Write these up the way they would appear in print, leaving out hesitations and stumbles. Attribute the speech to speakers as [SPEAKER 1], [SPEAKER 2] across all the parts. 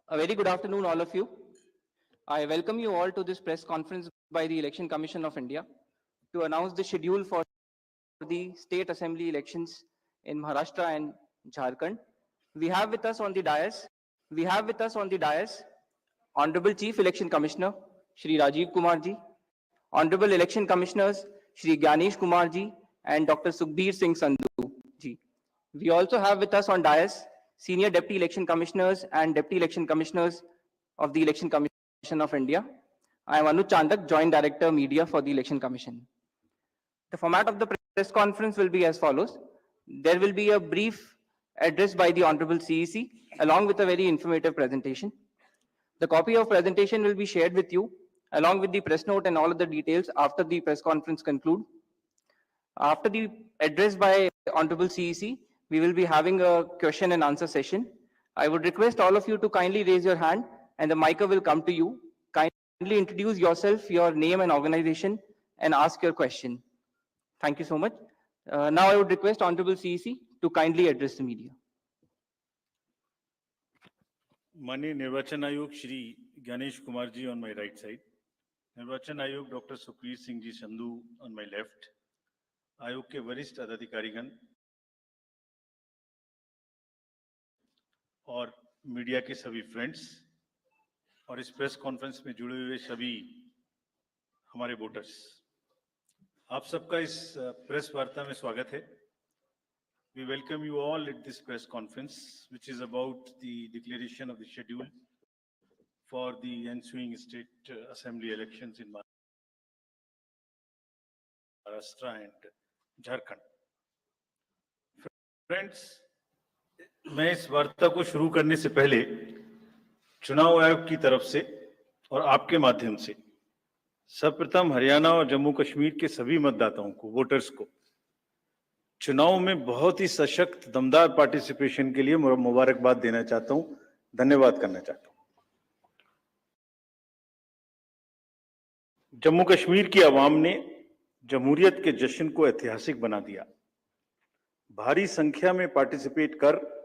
[SPEAKER 1] A very good afternoon, all of you. I welcome you all to this press conference by the Election Commission of India to announce the schedule for the state assembly elections in Maharashtra and Jharkhand. We have with us on the dais, Honorable Chief Election Commissioner, Shri Rajiv Kumar ji, Honorable Election Commissioners, Shri Gyanesh Kumar ji, and Dr. Sukhbir Singh Sandhu ji. We also have with us on dais Senior Deputy Election Commissioners and Deputy Election Commissioners of the Election Commission of India. I am Anuj Chandak, Joint Director Media for the Election Commission. The format of the press conference will be as follows. There will be a brief address by the Honorable CEC along with a very informative presentation. The copy of presentation will be shared with you along with the press note and all of the details after the press conference conclude. After the address by Honorable CEC, we will be having a question and answer session. I would request all of you to kindly raise your hand and the mic will come to you. Kindly introduce yourself, your name and organization, and ask your question. Thank you so much. Now I would request Honorable CEC to kindly address the media.
[SPEAKER 2] माननीय निर्वाचन आयोग Shri Ganesh Kumar ji on my right side, निर्वाचन आयोग doctor Sukhbir Singh ji Sandhu on my left, आयोग के वरिष्ठ अधिकारीगण और मीडिया के सभी फ्रेंड्स और इस प्रेस कॉन्फ्रेंस में जुड़े हुए सभी हमारे वोटर्स, आप सबका इस प्रेस वार्ता में स्वागत है. We welcome you all at this press conference, which is about the declaration of the schedule for the ensuing state assembly elections in Maharashtra and Jharkhand. Friends, मैं इस वार्ता को शुरू करने से पहले चुनाव आयोग की तरफ से और आपके माध्यम से सर्वप्रथम हरियाणा और जम्मू कश्मीर के सभी मतदाताओं को, वोटर्स को चुनाव में बहुत ही सशक्त दमदार पार्टिसिपेशन के लिए मुबारकबाद देना चाहता हूं, धन्यवाद करना चाहता हूं. जम्मू कश्मीर की आवाम ने जमहूरियत के जश्न को ऐतिहासिक बना दिया. भारी संख्या में पार्टिसिपेट कर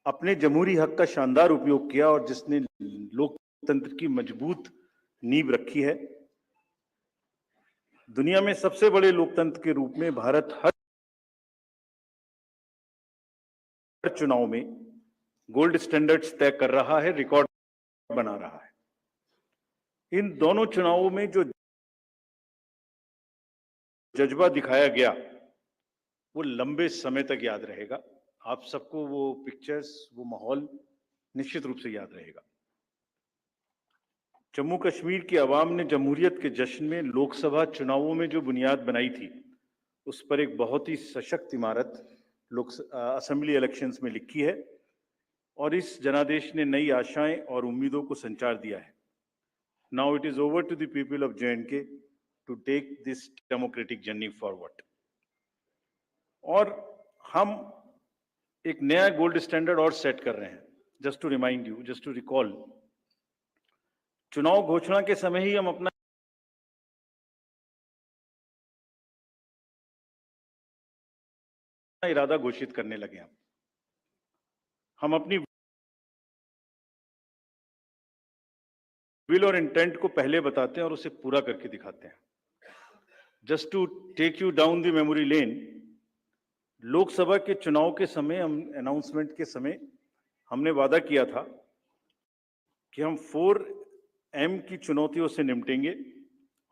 [SPEAKER 2] अपने जमहूरी हक का शानदार उपयोग किया और जिसने लोकतंत्र की मजबूत नींव रखी है. दुनिया में सबसे बड़े लोकतंत्र के रूप में भारत हर चुनाव में गोल्ड स्टैंडर्ड्स तय कर रहा है, रिकॉर्ड बना रहा है. इन दोनों चुनावों में जो जज्बा दिखाया गया वो लंबे समय तक याद रहेगा. आप सबको वो पिक्चर्स, वो माहौल निश्चित रूप से याद रहेगा. जम्मू कश्मीर की आवाम ने जमहूरियत के जश्न में लोकसभा चुनावों में जो बुनियाद बनाई थी उस पर एक बहुत ही सशक्त इमारत असेंबली इलेक्शंस में लिखी है और इस जनादेश ने नई आशाएं और उम्मीदों को संचार दिया है. Now it is over to the people of J&K to take this democratic journey forward. और हम एक नया गोल्ड स्टैंडर्ड और सेट कर रहे हैं. Just to remind you, just to recall, चुनाव घोषणा के समय ही हम अपना इरादा घोषित करने लगे. हम अपनी विल और इंटेंट को पहले बताते हैं और उसे पूरा करके दिखाते हैं. Just to take you down the memory lane, Lok Sabha के चुनाव के समय, अनाउंसमेंट के समय हमने वादा किया था कि हम 4M की चुनौतियों से निपटेंगे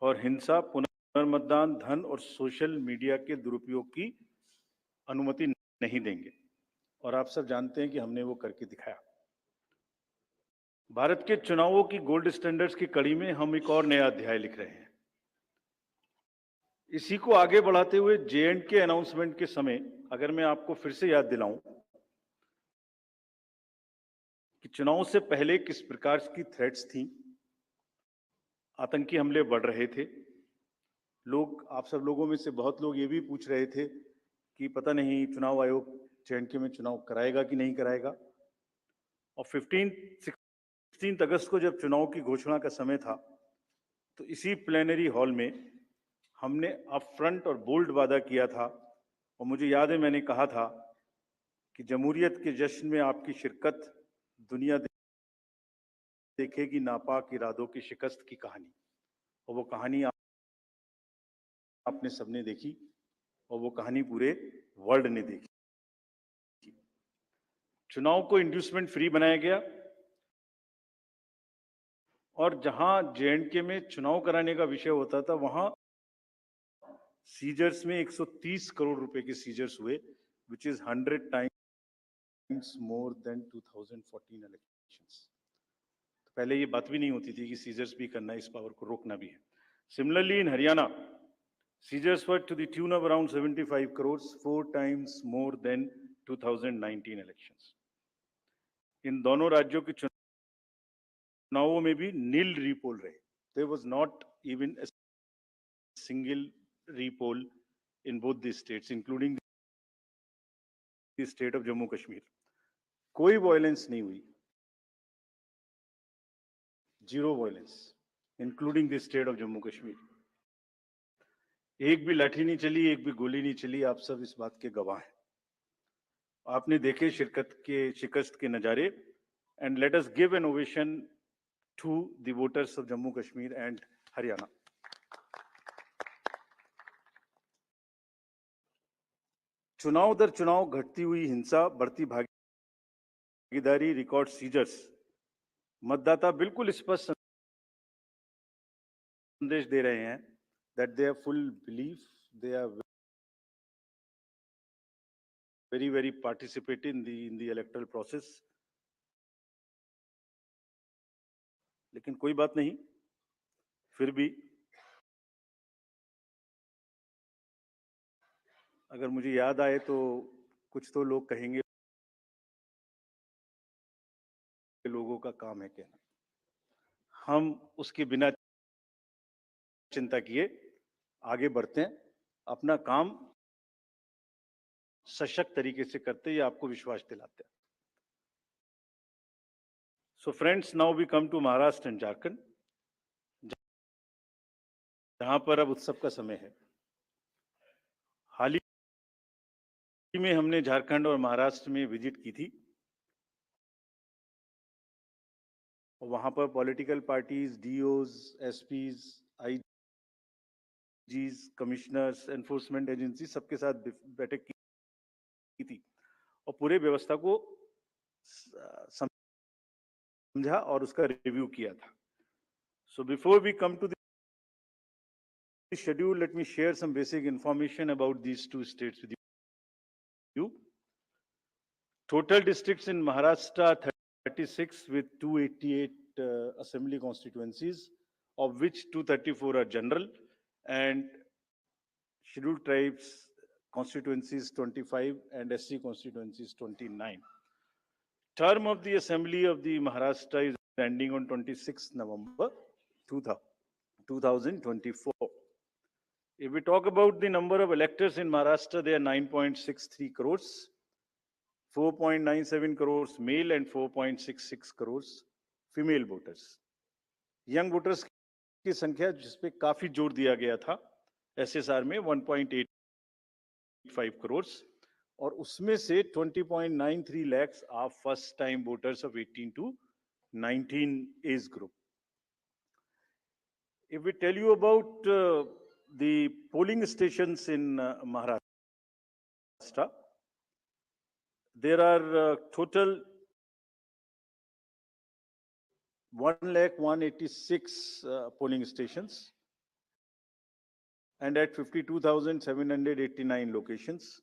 [SPEAKER 2] और हिंसा, पुनर्मतदान, धन और सोशल मीडिया के दुरुपयोग की अनुमति नहीं देंगे. और आप सब जानते हैं कि हमने वो करके दिखाया. भारत के चुनावों की गोल्ड स्टैंडर्ड्स की कड़ी में हम एक और नया अध्याय लिख रहे हैं. इसी को आगे बढ़ाते हुए J&K अनाउंसमेंट के समय अगर मैं आपको फिर से याद दिलाऊं कि चुनाव से पहले किस प्रकार की थ्रेट्स थी, आतंकी हमले बढ़ रहे थे. लोग, आप सब लोगों में से बहुत लोग ये भी पूछ रहे थे कि पता नहीं चुनाव आयोग J&K में चुनाव कराएगा कि नहीं कराएगा. और 16 अगस्त को जब चुनाव की घोषणा का समय था तो इसी प्लेनरी हॉल में हमने अप फ्रंट और बोल्ड वादा किया था. और मुझे याद है मैंने कहा था कि जमहूरियत के जश्न में आपकी शिरकत दुनिया देखेगी नापाक इरादों की शिकस्त की कहानी, और वो कहानी आपने सबने देखी, और वो कहानी पूरे वर्ल्ड ने देखी। चुनाव को इंड्यूसमेंट फ्री बनाया गया, और जहां J&K में चुनाव कराने का विषय होता था, वहां सीजर्स में 130 करोड़ रुपए के सीजर्स हुए, which is 100 times more than 2014 elections. पहले ये बात भी नहीं होती थी कि सीजर्स भी करना, इस पावर को रोकना भी है। Similarly in Haryana, seizures were to the tune of around 75 crores, 4 times more than 2019 elections. इन दोनों राज्यों के चुनावों में भी नील रीपोल रहे। There was not even a single repoll in both the states, including the state of Jammu Kashmir. कोई violence नहीं हुई, zero violence, including the state of Jammu Kashmir. एक भी लाठी नहीं चली, एक भी गोली नहीं चली, आप सब इस बात के गवाह हैं। आपने देखे शिकस्त के नजारे, and let us give an ovation to the voters of Jammu Kashmir and Haryana. चुनाव दर चुनाव घटती हुई हिंसा, बढ़ती भागीदारी, रिकॉर्ड सीजर्स, मतदाता बिल्कुल स्पष्ट संदेश दे रहे हैं that they have full belief, they are very participative in the electoral process। लेकिन कोई बात नहीं, फिर भी अगर मुझे याद आए तो कुछ तो लोग कहेंगे लोगों का काम है कहना। हम उसके बिना चिंता किए आगे बढ़ते हैं, अपना काम सशक्त तरीके से करते, ये आपको विश्वास दिलाते हैं। So friends, now we come to Maharashtra and Jharkhand, जहां पर अब उत्सव का समय है। हाल ही में हमने झारखंड और महाराष्ट्र में विजिट की थी, और वहां पर political parties, DOs, SPs, IGs, commissioners, enforcement agency सबके साथ बैठक की थी, और पूरे व्यवस्था को समझा और उसका रिव्यू किया था। So before we come to the schedule, let me share some basic information about these two states with you. Total districts in Maharashtra 36 with 288 assembly constituencies, of which 234 are general, and scheduled tribes constituencies 25 and SC constituencies 29. Term of the Assembly of the Maharashtra is ending on 26 November 2024. If we talk about the number of electors in Maharashtra, they are 9.63 crores, 4.97 crores male and 4.66 crores female voters. Young voters की संख्या जिस पे काफी जोर दिया गया था SSR में 1.85 crores, और उसमें से 20.93 lakhs are first time voters of 18 to 19 age group. If we tell you about the polling stations in Maharashtra, there are total 1,186 polling stations, and at 52,789 locations.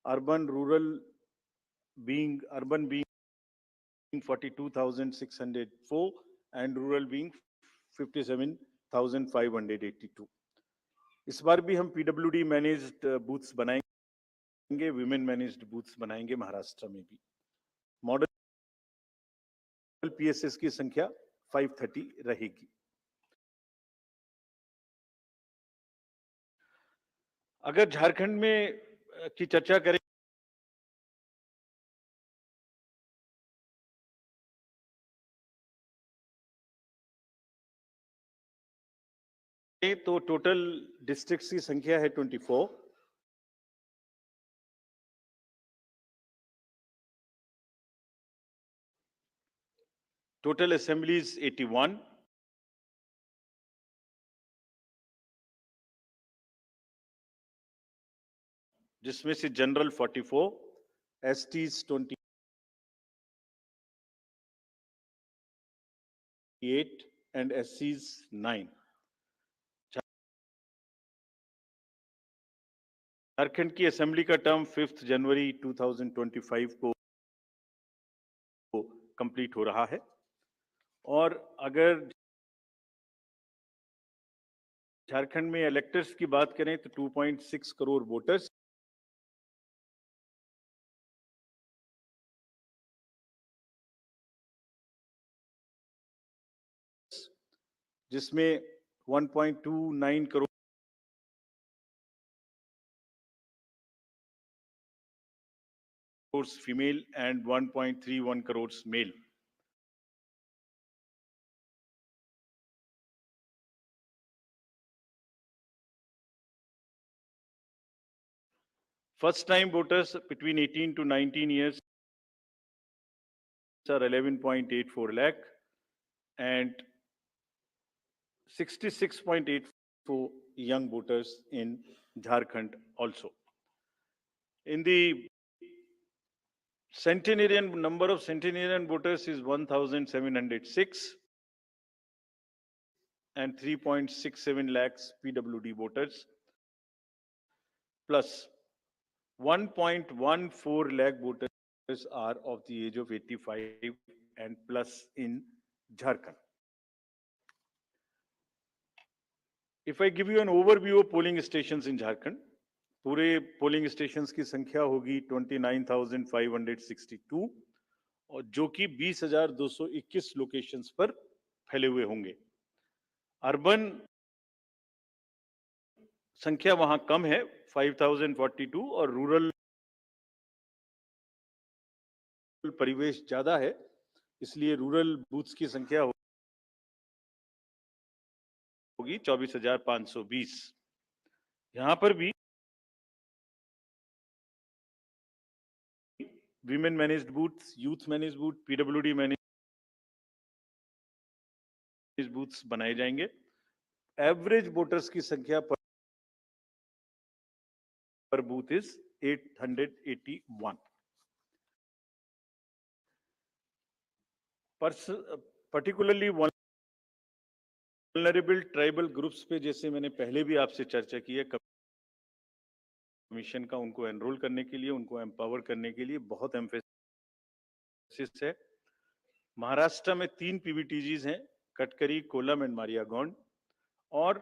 [SPEAKER 2] Urban being 42,604 and rural being 57,582. इस बार भी हम PWD managed booths बनाएंगे, women managed booths बनाएंगे महाराष्ट्र में भी। Model PSS की संख्या 530 रहेगी। अगर झारखंड में की चर्चा करें तो टोटल डिस्ट्रिक्ट्स की संख्या है 24, Total assemblies 81. जिसमें से जनरल 44, एसटीज 28 एंड एससीज 9. झारखंड की असेंबली का टर्म 5 जनवरी 2025 को कंप्लीट हो रहा है और अगर झारखंड में इलेक्टर्स की बात करें तो 2.6 करोड़ वोटर्स, जिसमें 1.29 crore female and 1.31 crore male. First time voters between 18 to 19 years are 11.84 lakh and 66.84 young voters in Jharkhand also. In the centenarian, number of centenarian voters is 1,706 and 3.67 lakhs PWD voters plus 1.14 lakh voters are of the age of 85 and plus in Jharkhand. If I give you an overview of polling stations in Jharkhand, पूरे polling stations की संख्या होगी 29,562 और जो कि 20,221 locations पर फैले हुए होंगे. अर्बन संख्या वहां कम है 5,042 और रूरल परिवेश ज्यादा है, इसलिए रूरल बूथ्स की संख्या होगी 24,520. यहां पर भी women managed booths, youth managed booth, PWD managed booths बनाए जाएंगे. एवरेज वोटर्स की संख्या पर booth is 881. Particularly vulnerable tribal groups पे जैसे मैंने पहले भी आपसे चर्चा की है, कमीशन का उनको एनरोल करने के लिए, उनको एम्पावर करने के लिए बहुत एम्फेसिस है. महाराष्ट्र में 3 पीवीटीजीज हैं, कटकरी, कोलम एंड मारियागोंड, और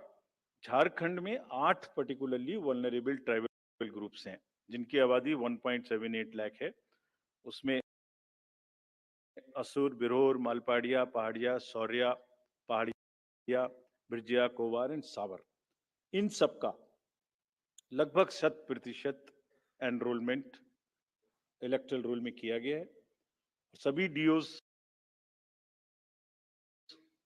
[SPEAKER 2] झारखंड में 8 पर्टिकुलरली वल्नरेबल ट्राइबल ग्रुप्स हैं जिनकी आबादी 1.78 लाख है. उसमें असुर, बिरोर, मालपाड़िया, पहाड़िया, सौर्या, पहाड़िया, बिरजिया, कोवार एंड सावर, इन सबका लगभग 100% एनरोलमेंट इलेक्टरल रोल में किया गया है. सभी डीओस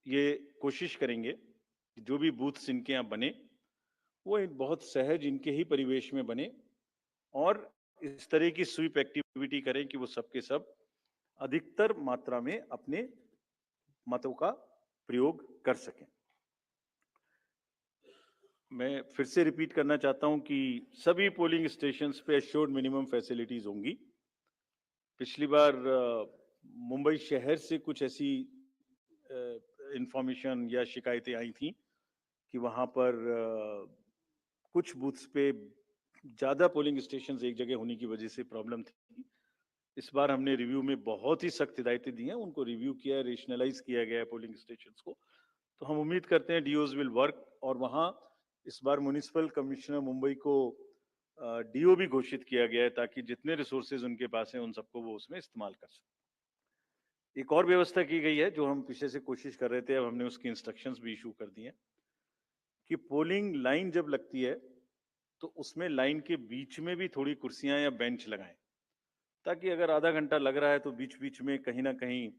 [SPEAKER 2] ये कोशिश करेंगे कि जो भी बूथ्स इनके यहाँ बने वो बहुत सहज इनके ही परिवेश में बने और इस तरह की स्वीप एक्टिविटी करें कि वो सबके सब अधिकतर मात्रा में अपने मतों का प्रयोग कर सकें. मैं फिर से रिपीट करना चाहता हूं कि सभी पोलिंग स्टेशंस पे एश्योर्ड मिनिमम फैसिलिटीज होंगी. पिछली बार मुंबई शहर से कुछ ऐसी इंफॉर्मेशन या शिकायतें आई थी कि वहां पर कुछ बूथ्स पे ज्यादा पोलिंग स्टेशंस एक जगह होने की वजह से प्रॉब्लम थी. इस बार हमने रिव्यू में बहुत ही सख्त हिदायतें दी हैं, उनको रिव्यू किया है, रेशनलाइज किया गया है पोलिंग स्टेशंस को. तो हम उम्मीद करते हैं डीओज विल वर्क. और वहां इस बार म्युनिसिपल कमिश्नर मुंबई को डीओ भी घोषित किया गया है ताकि जितने रिसोर्सेज उनके पास हैं उन सबको वो उसमें इस्तेमाल कर सकें. एक और व्यवस्था की गई है जो हम पीछे से कोशिश कर रहे थे, अब हमने उसकी इंस्ट्रक्शंस भी इशू कर दिए कि पोलिंग लाइन जब लगती है तो उसमें लाइन के बीच में भी थोड़ी कुर्सियां या बेंच लगाएं, ताकि अगर आधा घंटा लग रहा है तो बीच बीच में कहीं ना कहीं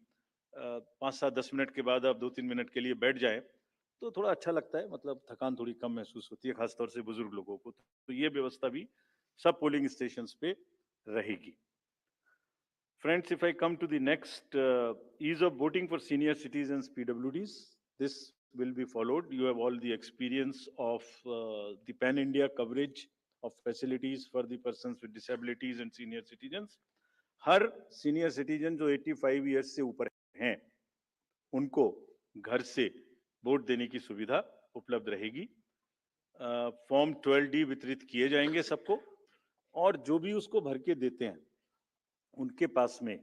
[SPEAKER 2] 5-7-10 मिनट के बाद आप 2-3 मिनट के लिए बैठ जाए तो थोड़ा अच्छा लगता है, मतलब थकान थोड़ी कम महसूस होती है, खासतौर से बुजुर्ग लोगों को. तो ये व्यवस्था भी सब पोलिंग स्टेशंस पे रहेगी. Friends, if I come to the next ease of voting for senior citizens PWDs, this will be followed. You have all the experience of the pan India coverage of facilities for the persons with disabilities and senior citizens. Her senior citizen जो 85 years से ऊपर हैं उनको घर से vote देने की सुविधा उपलब्ध रहेगी। फॉर्म 12D वितरित किए जाएंगे सबको, और जो भी उसको भर के देते हैं उनके पास में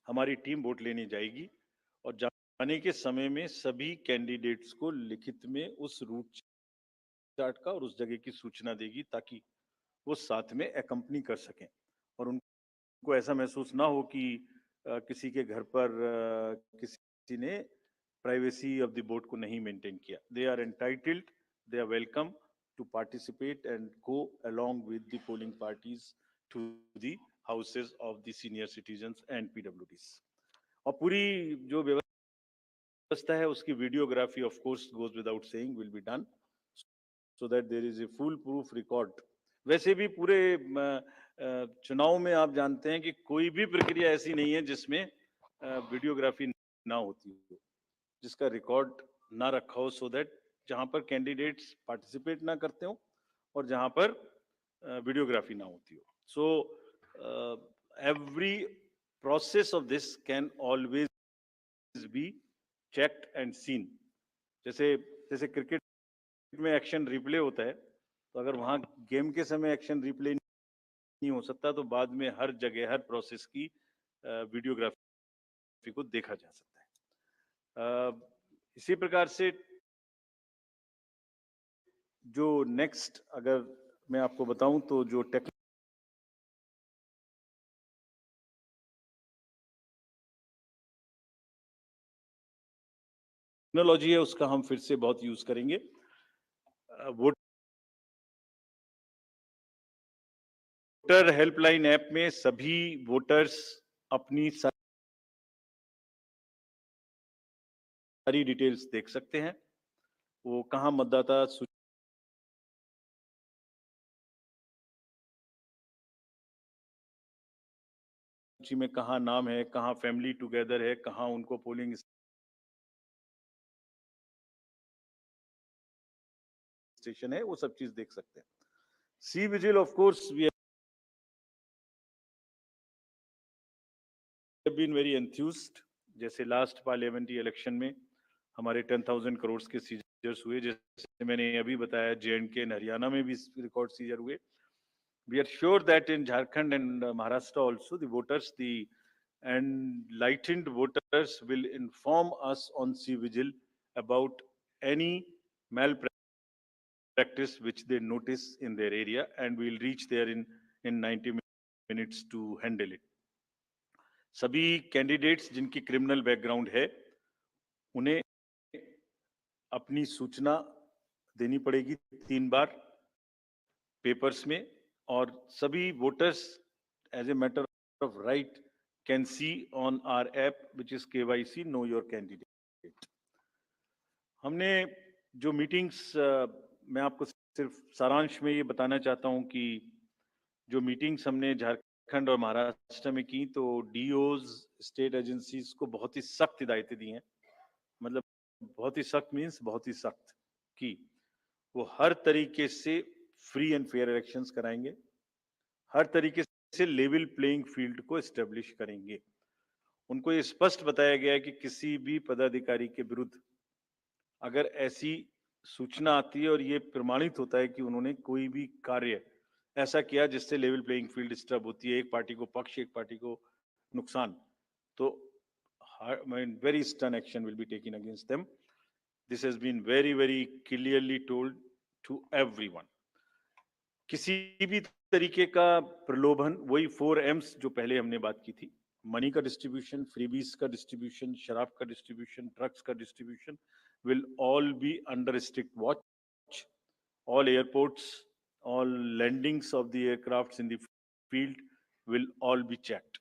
[SPEAKER 2] हमारी टीम वोट लेने जाएगी, और जाने के समय में सभी कैंडिडेट्स को लिखित में उस रूट चार्ट का और उस जगह की सूचना देगी ताकि वो साथ में एकम्पनी कर सकें और उनको ऐसा महसूस ना हो कि किसी के घर पर किसी ने प्राइवेसी ऑफ द वोट को नहीं मेंटेन किया। They are entitled, they are welcome to participate and go along with the polling parties to the houses of the senior citizens and PWDs. और पूरी जो व्यवस्था है उसकी videography of course goes without saying will be done so that there is a full proof record. वैसे भी पूरे चुनाव में आप जानते हैं कि कोई भी प्रक्रिया ऐसी नहीं है जिसमें वीडियोग्राफी ना होती हो, जिसका रिकॉर्ड ना रखा हो, so that जहां पर कैंडिडेट्स पार्टिसिपेट ना करते हो और जहां पर वीडियोग्राफी ना होती हो। So every process of this can always be checked and seen. जैसे क्रिकेट में एक्शन रिप्ले होता है, तो अगर वहां गेम के समय एक्शन रिप्ले नहीं हो सकता तो बाद में हर जगह हर प्रोसेस की वीडियोग्राफी को देखा जा सकता है। इसी प्रकार से जो नेक्स्ट अगर मैं आपको बताऊं तो जो टेक्नोलॉजी है उसका हम फिर से बहुत यूज करेंगे। वोटर हेल्पलाइन ऐप में सभी वोटर्स अपनी सारी डिटेल्स देख सकते हैं। वो कहाँ मतदाता सूची में कहाँ नाम है, कहाँ फैमिली टुगेदर है, कहाँ उनको पोलिंग स्टेशन है, वो सब चीज देख सकते हैं। C vigil of course we have been very enthused. जैसे लास्ट पार्लियामेंट्री इलेक्शन में हमारे 10,000 करोड़ के सीजर्स हुए, जैसे मैंने अभी बताया J&K एंड हरियाणा में भी रिकॉर्ड सीजर हुए। We are sure that in Jharkhand and Maharashtra also the voters, the enlightened voters will inform us on C-Vigil about any malpractice which they notice in their area, and we will reach there in 90 minutes to handle it. सभी candidates जिनकी criminal background है उन्हें अपनी सूचना देनी पड़ेगी 3 बार papers में, और सभी voters as a matter of right can see on our app which is KYC know your candidate. हमने जो मीटिंग्स, मैं आपको सिर्फ सारांश में ये बताना चाहता हूं कि जो मीटिंग्स हमने झारखंड और महाराष्ट्र में की, तो DOs स्टेट एजेंसीज को बहुत ही सख्त हिदायतें दी हैं। मतलब बहुत ही सख्त मीन्स बहुत ही सख्त कि वो हर तरीके से फ्री एंड फेयर इलेक्शंस कराएंगे, हर तरीके से लेवल प्लेइंग फील्ड को एस्टेब्लिश करेंगे। उनको ये स्पष्ट बताया गया है कि किसी भी पदाधिकारी के विरुद्ध अगर ऐसी सूचना आती है और ये प्रमाणित होता है कि उन्होंने कोई भी कार्य ऐसा किया जिससे लेवल प्लेइंग फील्ड डिस्टर्ब होती है, एक पार्टी को पक्ष एक पार्टी को नुकसान, तो very stern action will be taken against them. This has been very clearly told to everyone. किसी भी तरीके का प्रलोभन, वही 4 M's जो पहले हमने बात की थी, मनी का डिस्ट्रीब्यूशन, फ्रीबीज का डिस्ट्रीब्यूशन, शराब का डिस्ट्रीब्यूशन, ड्रग्स का distribution will all be under strict watch. All airports, all landings of the aircrafts in the field will all be checked.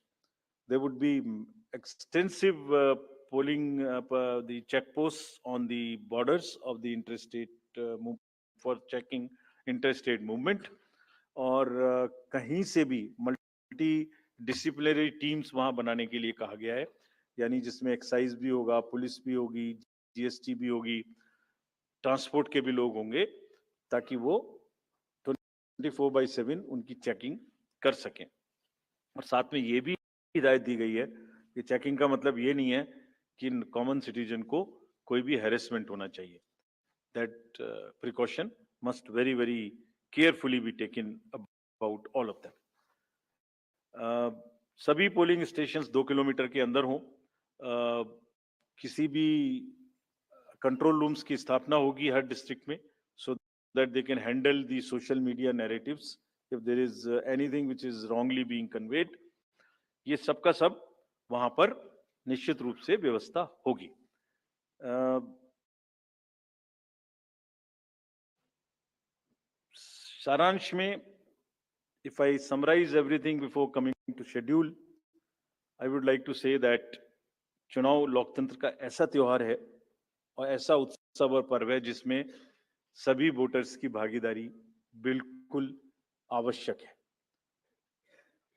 [SPEAKER 2] There would be extensive polling, the checkposts on the borders of the interstate for checking interstate movement, और कहीं से भी multi disciplinary teams वहां बनाने के लिए कहा गया है, यानी जिसमें एक्साइज भी होगा, पुलिस भी होगी, जीएसटी भी होगी, ट्रांसपोर्ट के भी लोग होंगे, ताकि वो 24/7 उनकी चेकिंग कर सकें। और साथ में ये भी हिदायत दी गई है कि चेकिंग का मतलब ये नहीं है कि कॉमन सिटीजन को कोई भी हैरेसमेंट होना चाहिए। That precaution must very very carefully be taken about all of them. सभी पोलिंग स्टेशंस 2 किलोमीटर के अंदर हों। किसी भी कंट्रोल रूम्स की स्थापना होगी हर डिस्ट्रिक्ट में, so that they can handle the social media narratives if there is anything which is wrongly being conveyed. ये सब का सब वहां पर निश्चित रूप से व्यवस्था होगी। सारांश में, if I summarize everything before coming to schedule, I would like to say that चुनाव लोकतंत्र का ऐसा त्योहार है और ऐसा उत्सव और पर्व है जिसमें सभी वोटर्स की भागीदारी बिल्कुल आवश्यक है,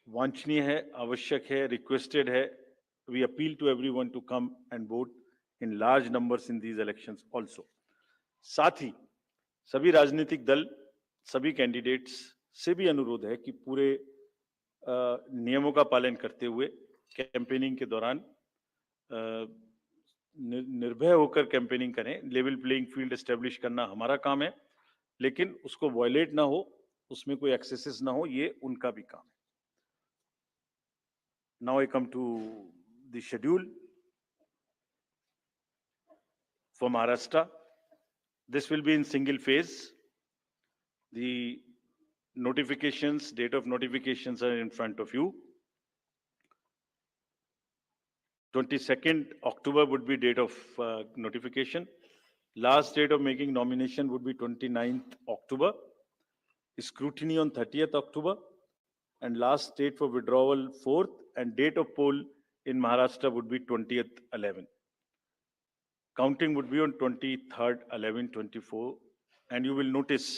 [SPEAKER 2] वांछनीय है, आवश्यक है, रिक्वेस्टेड है। We appeal to everyone to come and vote in large numbers in these elections also. साथ ही सभी राजनीतिक दल, सभी कैंडिडेट्स से भी अनुरोध है कि पूरे नियमों का पालन करते हुए कैंपेनिंग के दौरान निर्भय होकर कैंपेनिंग करें। लेवल प्लेइंग फील्ड एस्टेब्लिश करना हमारा काम है, लेकिन उसको वायलेट ना हो, उसमें कोई एक्सेसेस ना हो, ये उनका भी काम है। Now I come to the schedule for Maharashtra. This will be in single phase. The notifications, date of notifications are in front of you. 22nd October would be date of notification. Last date of making nomination would be 29th October. Scrutiny on 30th October. And last date for withdrawal 4th, and date of poll in Maharashtra would be 20th 11. Counting would be on 23rd 11/24, and you will notice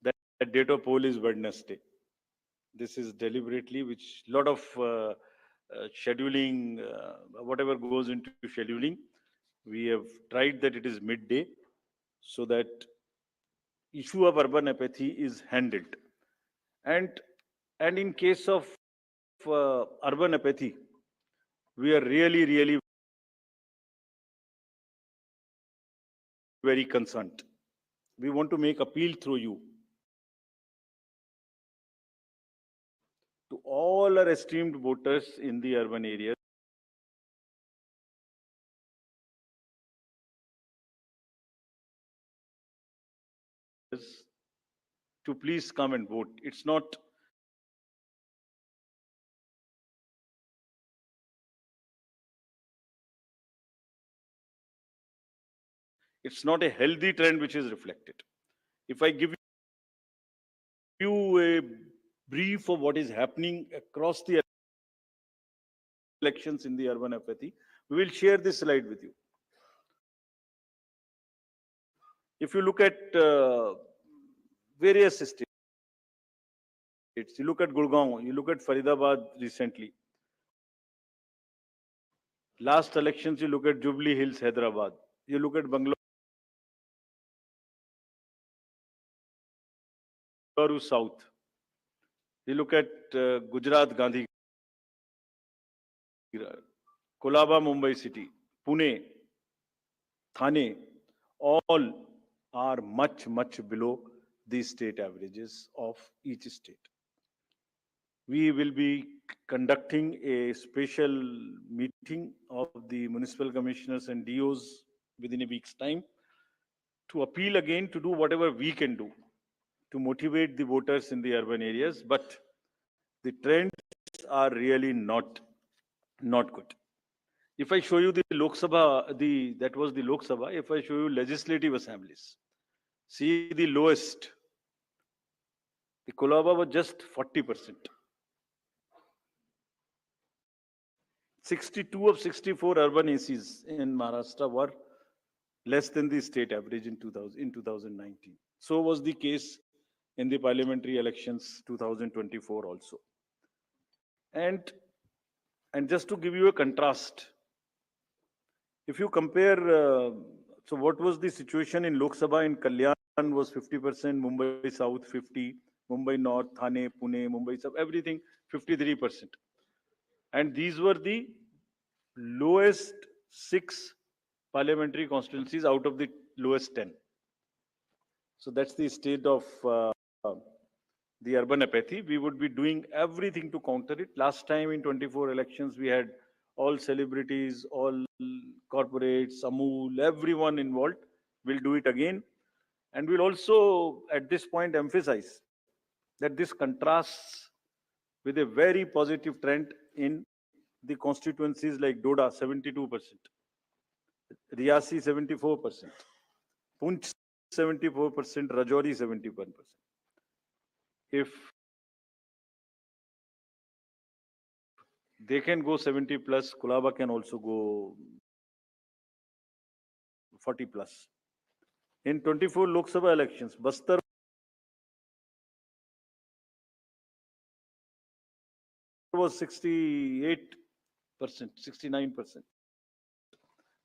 [SPEAKER 2] that date of poll is Wednesday. This is deliberately, which lot of scheduling, whatever goes into scheduling, we have tried that it is midday, so that issue of urban apathy is handled. And in case of urban apathy, we are really very concerned. We want to make appeal through you to all our esteemed voters in the urban areas to please come and vote. It's not a healthy trend which is reflected. If I give you a brief of what is happening across the elections in the urban apathy, we will share this slide with you. If you look at various states, you look at Gurgaon, you look at Faridabad recently. Last elections, you look at Jubilee Hills, Hyderabad. You look at Bangalore South. You look at Gujarat, Gandhi, Kolaba, Mumbai City, Pune, Thane, all are much below the state averages of each state. We will be conducting a special meeting of the municipal commissioners and DOs within a week's time to appeal again to do whatever we can do to motivate the voters in the urban areas, but the trends are really not good. If I show you the Lok Sabha, that was the Lok Sabha. If I show you legislative assemblies, see the lowest. The Kolaba was just 40%. 62 of 64 urban ACs in Maharashtra were less than the state average in 2019. So was the case in the parliamentary elections 2024 also. And just to give you a contrast, if you compare, so what was the situation in Lok Sabha in Kalyan was 50%, Mumbai South 50, Mumbai North, Thane, Pune, Mumbai South, everything 53%. And these were the lowest 6 parliamentary constituencies out of the lowest 10. So that's the state of the urban apathy. We would be doing everything to counter it. Last time in 24 elections, we had all celebrities, all corporates, Amul, everyone involved. We'll do it again. And we'll also, at this point, emphasize that this contrasts with a very positive trend in the constituencies like Doda, 72%, Riyasi, 74%, Punch, 74%, Rajouri, 71%. If they can go 70 plus, Kulaba can also go 40 plus. In 24 Lok Sabha elections, Bastar was 68%, 69%.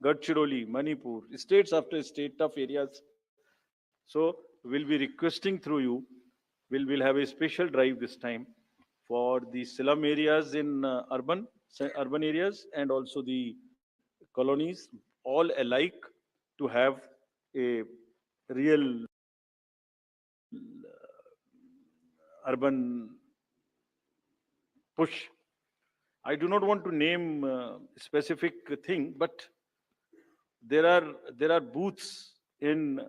[SPEAKER 2] Gadchiroli, Manipur, states after state, tough areas. So we'll be requesting through you, we'll have a special drive this time for the slum areas in urban areas and also the colonies, all alike, to have a real urban push. I do not want to name a specific thing, but there are booths in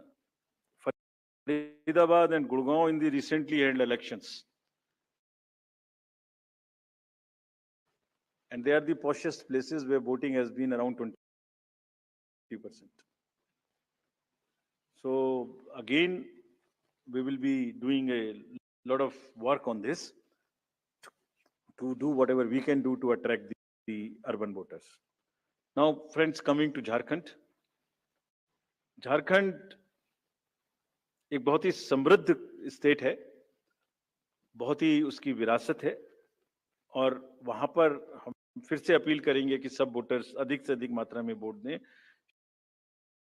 [SPEAKER 2] Faridabad and Gurgaon in the recently held elections. And they are the poshest places where voting has been around 20%. So again, we will be doing a lot of work on this to do whatever we can do to attract the urban voters. Now, friends, coming to Jharkhand. Jharkhand एक बहुत ही समृद्ध state है, बहुत ही उसकी विरासत है, और वहां पर हम फिर से अपील करेंगे कि सब वोटर्स अधिक से अधिक मात्रा में वोट दें.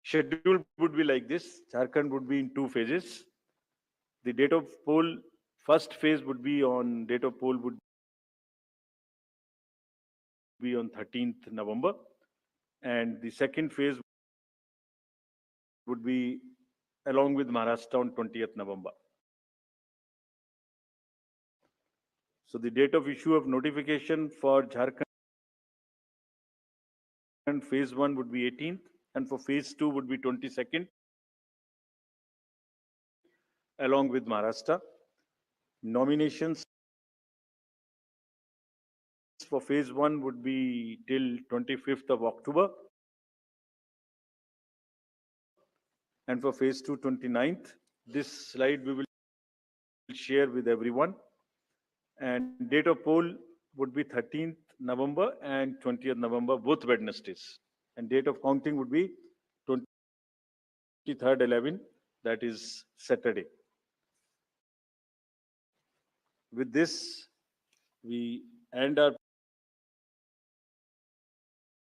[SPEAKER 2] Schedule would be like this. Jharkhand would be in 2 phases. The date of poll, first phase would be on, date of poll would be on 13th November. And the second phase would be along with Maharashtra on 20th November. So the date of issue of notification for Jharkhand phase 1 would be 18th, and for phase 2 would be 22nd, along with Maharashtra. Nominations for phase 1 would be till 25th of October, and for phase 2, 29th. This slide we will share with everyone. And date of poll would be 13th November and 20th November, both Wednesdays. And date of counting would be 23rd 11, that is Saturday. With this, we end our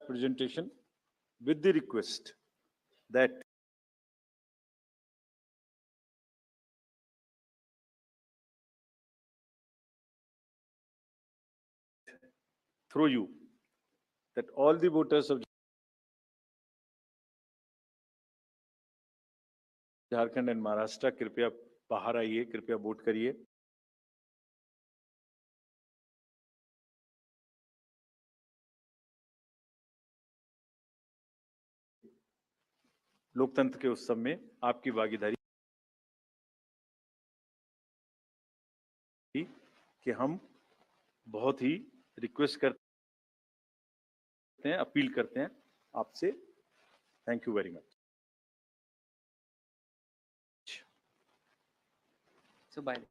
[SPEAKER 2] presentation with the request that through you, that all the voters of Jharkhand and Maharashtra, कृपया बाहर आइए, कृपया vote करिए. लोकतंत्र के उत्सव में आपकी भागीदारी कि हम बहुत ही रिक्वेस्ट करते हैं, अपील करते हैं आपसे. Thank you very much.
[SPEAKER 1] So bye.